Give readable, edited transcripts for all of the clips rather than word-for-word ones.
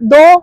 2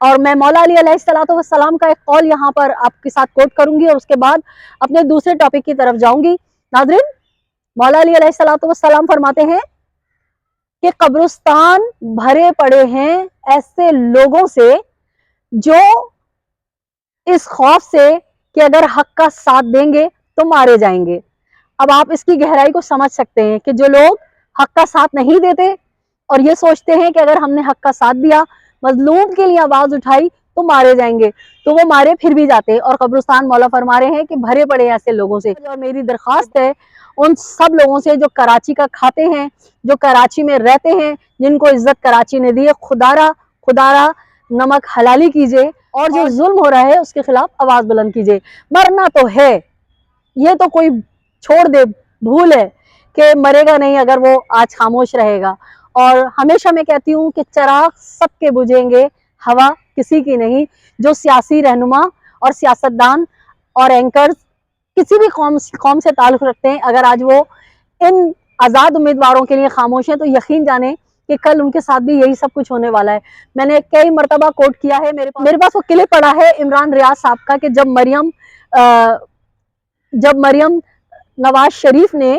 اور میں مولا علی علیہ السلام کا ایک قول یہاں پر آپ کے ساتھ کوٹ کروں گی اور اس کے بعد اپنے دوسرے ٹاپک کی طرف جاؤں گی. ناظرین، مولا علی علیہ السلام فرماتے ہیں کہ قبرستان بھرے پڑے ہیں ایسے لوگوں سے جو اس خوف سے کہ اگر حق کا ساتھ دیں گے تو مارے جائیں گے. اب آپ اس کی گہرائی کو سمجھ سکتے ہیں کہ جو لوگ حق کا ساتھ نہیں دیتے اور یہ سوچتے ہیں کہ اگر ہم نے حق کا ساتھ دیا، مظلوم کے لیے آواز اٹھائی تو مارے جائیں گے، تو وہ مارے پھر بھی جاتے. اور قبرستان مولا فرما رہے ہیں کہ بھرے پڑے ایسے لوگوں سے. اور میری درخواست ہے ان سب لوگوں سے جو کراچی کا کھاتے ہیں، جو کراچی میں رہتے ہیں، جن کو عزت کراچی نے دی ہے، خدارا نمک حلالی کیجئے اور جو ظلم ہو رہا ہے اس کے خلاف آواز بلند کیجئے. مرنا تو ہے، یہ تو کوئی چھوڑ دے، بھول ہے کہ مرے گا نہیں اگر وہ آج خاموش رہے گا. اور ہمیشہ میں کہتی ہوں کہ چراغ سب کے بجھیں گے، ہوا کسی کی نہیں. جو سیاسی رہنما اور سیاستدان اور اینکرز کسی بھی قوم سے تعلق رکھتے ہیں، اگر آج وہ ان آزاد امیدواروں کے لیے خاموش ہیں تو یقین جانیں کہ کل ان کے ساتھ بھی یہی سب کچھ ہونے والا ہے. میں نے کئی مرتبہ کوٹ کیا ہے، میرے پاس وہ کلپ پڑا ہے عمران ریاض صاحب کا کہ جب مریم نواز شریف نے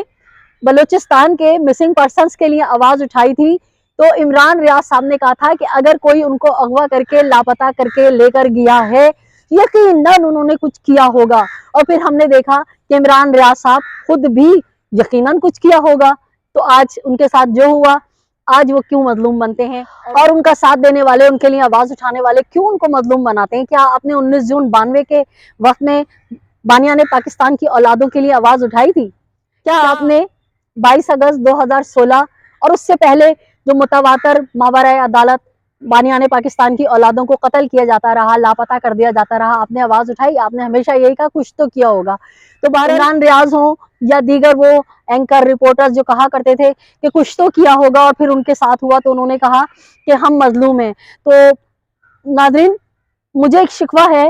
بلوچستان کے مسنگ پرسنز کے لیے آواز اٹھائی تھی تو عمران ریاض صاحب نے کہا تھا کہ اگر کوئی ان کو اغوا کر کے لاپتہ کر کے لے کر گیا ہے، یقیناً انہوں نے کچھ کیا ہوگا. اور پھر ہم نے دیکھا کہ عمران ریاض صاحب خود بھی یقیناً کچھ کیا ہوگا. تو آج ان کے ساتھ جو ہوا، آج وہ کیوں مظلوم بنتے ہیں اور ان کا ساتھ دینے والے، ان کے لیے آواز اٹھانے والے کیوں ان کو مظلوم بناتے ہیں؟ کیا آپ نے 19 جون 92 کے وقت میں بانیان پاکستان کی اولادوں کے لیے آواز اٹھائی تھی؟ کیا آپ نے 22 اگست 2016 اور اس سے پہلے جو متواتر ماورائے عدالت بانیان پاکستان کی اولادوں کو قتل کیا جاتا رہا، لاپتہ کر دیا جاتا رہا، آپ نے آواز اٹھائی؟ آپ نے ہمیشہ یہی کہا کچھ تو کیا ہوگا. تو عمران ریاض ہوں یا دیگر وہ اینکر رپورٹرز جو کہا کرتے تھے کہ کچھ تو کیا ہوگا اور پھر ان کے ساتھ ہوا تو انہوں نے کہا کہ ہم مظلوم ہیں. تو ناظرین، مجھے ایک شکوہ ہے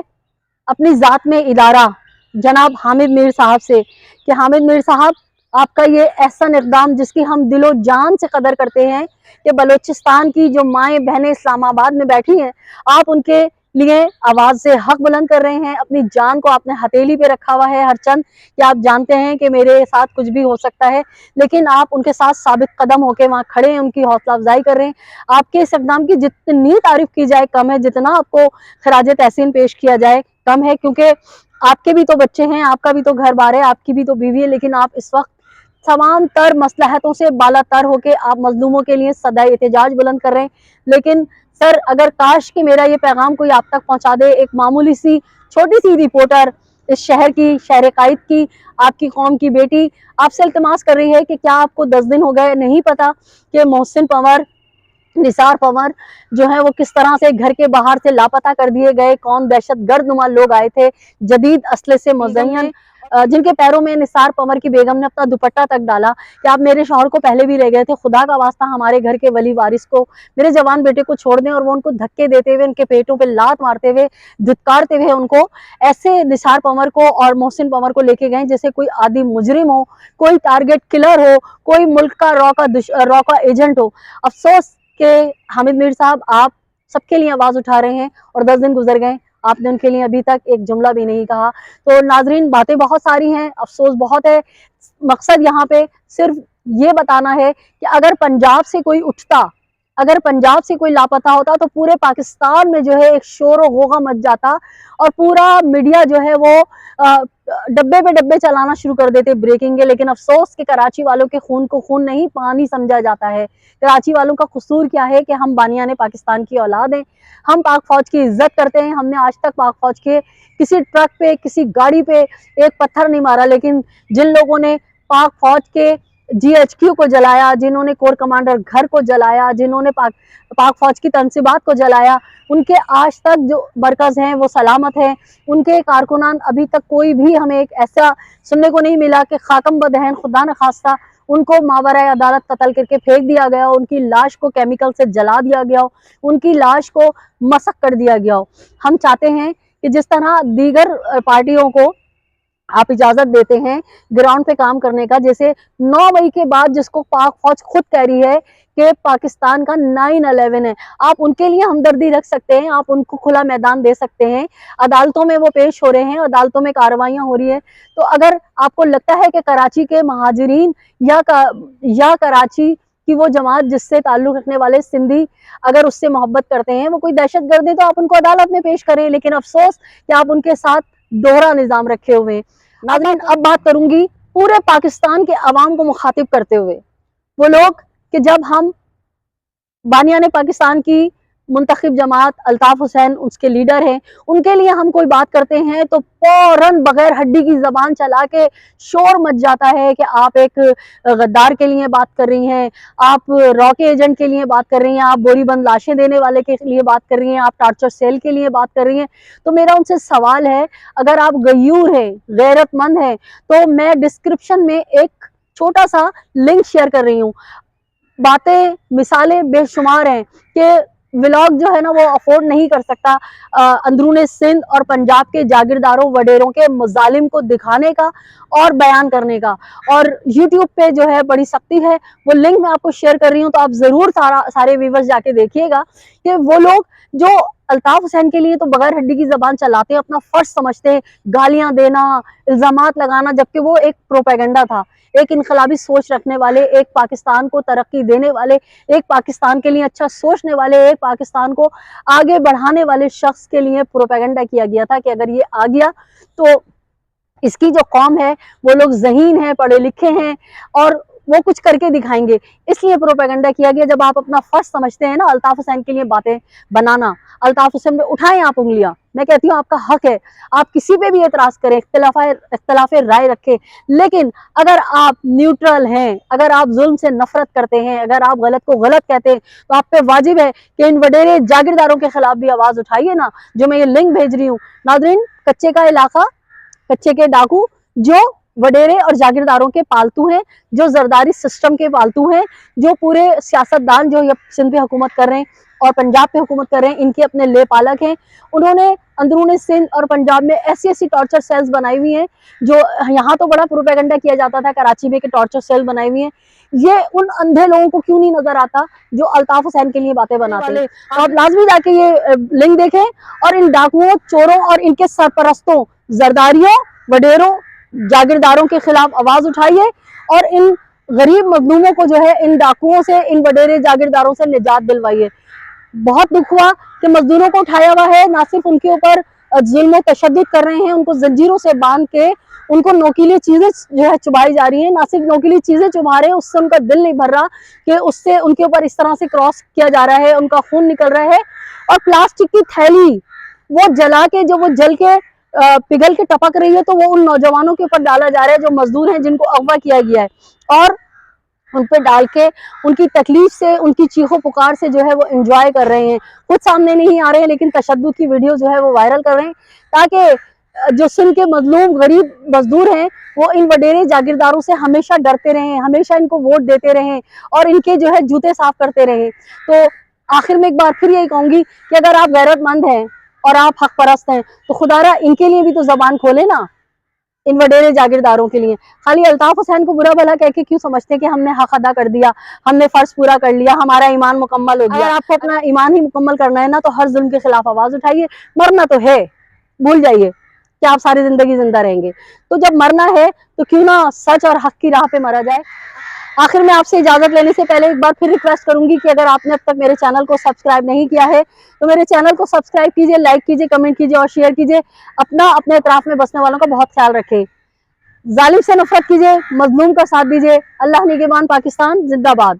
اپنی ذات میں ادارہ جناب حامد میر صاحب سے کہ حامد میر صاحب، آپ کا یہ احسن اقدام جس کی ہم دل و جان سے قدر کرتے ہیں کہ بلوچستان کی جو مائیں بہنیں اسلام آباد میں بیٹھی ہیں، آپ ان کے لیے آواز سے حق بلند کر رہے ہیں. اپنی جان کو آپ نے ہتھیلی پہ رکھا ہوا ہے ہر چند کہ آپ جانتے ہیں کہ میرے ساتھ کچھ بھی ہو سکتا ہے، لیکن آپ ان کے ساتھ ثابت قدم ہو کے وہاں کھڑے ہیں، ان کی حوصلہ افزائی کر رہے ہیں. آپ کے اس اقدام کی جتنی تعریف کی جائے کم ہے، جتنا آپ کو خراج تحسین پیش کیا جائے کم ہے، کیونکہ آپ کے بھی تو بچے ہیں، آپ کا بھی تو گھر بار ہے، آپ کی بھی تو بیوی ہے، لیکن آپ اس وقت تمام تر مصلحتوں سے بالا تر ہو کے آپ مظلوموں کے لیے صدائے احتجاج بلند کر رہے ہیں. لیکن سر، اگر کاش کہ میرا یہ پیغام کوئی آپ تک پہنچا دے. ایک معمولی سی چھوٹی سی رپورٹر اس شہر کی، شہر قائد کی، آپ کی قوم کی بیٹی آپ سے التماس کر رہی ہے کہ کیا آپ کو 10 دن ہو گئے نہیں پتا کہ محسن پنور، نثار پنور جو ہے وہ کس طرح سے گھر کے باہر سے لاپتہ کر دیے گئے؟ کون دہشت گرد نما لوگ آئے تھے جدید اسلحے سے مزین، جن کے پیروں میں نثار پنور کی بیگم نے اپنا دوپٹہ تک ڈالا کہ آپ میرے شوہر کو پہلے بھی لے گئے تھے، خدا کا واسطہ ہمارے گھر کے ولی وارث کو، میرے جوان بیٹے کو چھوڑ دیں. اور وہ ان کو دھکے دیتے ہوئے، ان کے پیٹوں پہ لات مارتے ہوئے، دھتکارتے ہوئے ان کو ایسے نثار پنور کو اور محسن پنور کو لے کے گئے جیسے کوئی عادی مجرم ہو، کوئی ٹارگٹ کلر ہو، کوئی ملک کا را کا ایجنٹ ہو. افسوس کہ حامد میر صاحب، آپ سب کے لیے آواز اٹھا رہے ہیں اور 10 دن گزر گئے، آپ نے ان کے لیے ابھی تک ایک جملہ بھی نہیں کہا. تو ناظرین، باتیں بہت ساری ہیں، افسوس بہت ہے. مقصد یہاں پہ صرف یہ بتانا ہے کہ اگر پنجاب سے کوئی اٹھتا، اگر پنجاب سے کوئی لاپتہ ہوتا تو پورے پاکستان میں جو ہے ایک شور و غوغا مچ جاتا اور پورا میڈیا جو ہے وہ ڈبے پہ ڈبے چلانا شروع کر دیتے بریکنگ کے. لیکن افسوس کہ کراچی والوں کے خون کو خون نہیں، پانی سمجھا جاتا ہے. کراچی والوں کا قصور کیا ہے کہ ہم بانیان پاکستان کی اولاد ہیں، ہم پاک فوج کی عزت کرتے ہیں. ہم نے آج تک پاک فوج کے کسی ٹرک پہ، کسی گاڑی پہ ایک پتھر نہیں مارا. لیکن جن لوگوں نے پاک فوج کے GHQ کو جلایا، جنہوں نے کور کمانڈر گھر کو جلایا، جنہوں نے پاک فوج کی تنصیبات کو جلایا، ان کے آج تک جو مرکز ہیں وہ سلامت ہیں. ان کے کارکنان ابھی تک کوئی بھی ہمیں ایک ایسا سننے کو نہیں ملا کہ خاکم بدہن خدا نخواستہ ان کو ماورائے عدالت قتل کر کے پھینک دیا گیا ہو، ان کی لاش کو کیمیکل سے جلا دیا گیا ہو، ان کی لاش کو مسخ کر دیا گیا ہو. ہم چاہتے ہیں کہ جس طرح دیگر پارٹیوں کو آپ اجازت دیتے ہیں گراؤنڈ پہ کام کرنے کا، جیسے 9 مئی کے بعد جس کو پاک فوج خود کہہ رہی ہے کہ پاکستان کا 9/11 ہے، آپ ان کے لیے ہمدردی رکھ سکتے ہیں، آپ ان کو کھلا میدان دے سکتے ہیں، عدالتوں میں وہ پیش ہو رہے ہیں، عدالتوں میں کارروائیاں ہو رہی ہیں۔ تو اگر آپ کو لگتا ہے کہ کراچی کے مہاجرین یا کراچی کی وہ جماعت جس سے تعلق رکھنے والے سندھی اگر اس سے محبت کرتے ہیں وہ کوئی دہشت گرد ہے، تو آپ ان کو عدالت میں پیش کریں، لیکن افسوس کہ آپ ان کے ساتھ دوہرا نظام رکھے ہوئے ہیں۔ ناظرین، اب بات کروں گی پورے پاکستان کے عوام کو مخاطب کرتے ہوئے، وہ لوگ کہ جب ہم بانیان پاکستان کی منتخب جماعت الطاف حسین اس کے لیڈر ہیں، ان کے لیے ہم کوئی بات کرتے ہیں تو فوراً بغیر ہڈی کی زبان چلا کے شور مچ جاتا ہے کہ آپ ایک غدار کے لیے بات کر رہی ہیں، آپ را کے ایجنٹ کے لیے بات کر رہی ہیں، آپ بوری بند لاشیں دینے والے کے لیے بات کر رہی ہیں، آپ ٹارچر سیل کے لیے بات کر رہی ہیں۔ تو میرا ان سے سوال ہے، اگر آپ غیور ہیں، غیرت مند ہیں، تو میں ڈسکرپشن میں ایک چھوٹا سا لنک شیئر کر رہی ہوں۔ باتیں مثالیں بے شمار ہیں کہ ولاگ جو ہے نا وہ افورڈ نہیں کر سکتا اندرون سندھ اور پنجاب کے جاگیرداروں وڈیروں کے مظالم کو دکھانے کا اور بیان کرنے کا، اور یوٹیوب پہ جو ہے بڑی سختی ہے، وہ لنک میں آپ کو شیئر کر رہی ہوں، تو آپ ضرور سارے ویورز جا کے دیکھیے گا کہ وہ لوگ جو الطاف حسین کے لیے تو بغیر ہڈی کی زبان چلاتے ہیں، اپنا فرض سمجھتے ہیں، گالیاں دینا، الزامات لگانا، جبکہ وہ ایک پروپیگنڈا تھا، ایک انقلابی سوچ رکھنے والے، ایک پاکستان کو ترقی دینے والے، ایک پاکستان کے لیے اچھا سوچنے والے، ایک پاکستان کو آگے بڑھانے والے شخص کے لیے پروپیگنڈا کیا گیا تھا کہ اگر یہ آ گیا تو اس کی جو قوم ہے وہ لوگ ذہین ہیں، پڑھے لکھے ہیں اور وہ کچھ کر کے دکھائیں گے، اس لیے پروپیگنڈا کیا گیا۔ جب آپ اپنا فرض سمجھتے ہیں نا الطاف حسین کے لیے باتیں بنانا، الطاف حسین پہ اٹھائیں آپ انگلیاں، میں کہتی ہوں آپ کا حق ہے، آپ کسی پہ بھی اعتراض کریں، اختلاف رائے رکھیں، لیکن اگر آپ نیوٹرل ہیں، اگر آپ ظلم سے نفرت کرتے ہیں، اگر آپ غلط کو غلط کہتے ہیں، تو آپ پہ واجب ہے کہ ان وڈیرے جاگیرداروں کے خلاف بھی آواز اٹھائیے نا، جو میں یہ لنک بھیج رہی ہوں۔ ناظرین، کچے کا علاقہ، کچے کے ڈاکو جو وڈیرے اور جاگیرداروں کے پالتو ہیں، جو زرداری سسٹم کے پالتو ہیں، جو پورے سیاستدان جو سندھ پہ حکومت کر رہے ہیں اور پنجاب پہ حکومت کر رہے ہیں، ان کے اپنے لے پالک ہیں، انہوں نے اندرون سندھ اور پنجاب میں ایسی ٹارچر سیلز بنائی ہوئی ہیں، جو یہاں تو بڑا پروپیگنڈا کیا جاتا تھا کراچی میں کہ ٹارچر سیل بنائی ہوئی ہیں، یہ ان اندھے لوگوں کو کیوں نہیں نظر آتا جو الطاف حسین کے لیے باتیں بناتے ہیں؟ تو آپ لازمی جا کے یہ لنک دیکھیں اور ان ڈاکوؤں، چوروں اور ان کے سرپرستوں، زرداریوں، وڈیروں، جاگیرداروں کے خلاف آواز اٹھائیے اور ان غریب مظلوموں کو جو ہے ان ڈاکوؤں سے، ان وڈیرے جاگیرداروں سے نجات دلوائیے۔ بہت دکھ ہوا کہ مزدوروں کو اٹھایا ہوا ہے، نہ صرف ان کے اوپر ظلم و تشدد کر رہے ہیں، ان کو زنجیروں سے باندھ کے ان کو نوکیلی چیزیں جو ہے چبائی جا رہی ہیں، نہ صرف نوکیلی چیزیں چبا رہے ہیں، اس سے ان کا دل نہیں بھر رہا کہ اس سے ان کے اوپر اس طرح سے کراس کیا جا رہا ہے، ان کا خون نکل رہا ہے، اور پلاسٹک کی تھیلی وہ جلا کے، جو وہ جل کے پگھل کے ٹپک رہی ہے، تو وہ ان نوجوانوں کے اوپر ڈالا جا رہا ہے جو مزدور ہیں، جن کو اغوا کیا گیا ہے، اور ان پہ ڈال کے ان کی تکلیف سے، ان کی چیخو پکار سے جو ہے وہ انجوائے کر رہے ہیں، خود سامنے نہیں آ رہے ہیں لیکن تشدد کی ویڈیو جو ہے وہ وائرل کر رہے ہیں، تاکہ جو سندھ کے مظلوم غریب مزدور ہیں وہ ان وڈیرے جاگیرداروں سے ہمیشہ ڈرتے رہیں، ہمیشہ ان کو ووٹ دیتے رہیں اور ان کے جو ہے جوتے صاف کرتے رہیں۔ تو آخر میں ایک بار پھر یہی کہوں گی کہ اگر آپ غیرت مند ہیں اور آپ حق پرست ہیں تو خدا را ان کے لیے بھی تو زبان کھولے نا، ان وڈیرے جاگیرداروں کے لیے۔ خالی الطاف حسین کو برا بھلا کہہ کے کیوں سمجھتے کہ ہم نے حق ادا کر دیا، ہم نے فرض پورا کر لیا، ہمارا ایمان مکمل ہو گیا؟ اگر آپ کو اپنا ایمان ہی مکمل کرنا ہے نا تو ہر ظلم کے خلاف آواز اٹھائیے، مرنا تو ہے، بھول جائیے کہ آپ ساری زندگی زندہ رہیں گے، تو جب مرنا ہے تو کیوں نہ سچ اور حق کی راہ پہ مرا جائے۔ آخر میں آپ سے اجازت لینے سے پہلے ایک بار پھر ریکویسٹ کروں گی کہ اگر آپ نے اب تک میرے چینل کو سبسکرائب نہیں کیا ہے تو میرے چینل کو سبسکرائب کیجئے، لائک کیجئے، کمنٹ کیجئے اور شیئر کیجئے، اپنے اطراف میں بسنے والوں کا بہت خیال رکھیں، ظالم سے نفرت کیجئے، مظلوم کا ساتھ دیجئے۔ اللہ نگہبان پاکستان زندہ باد۔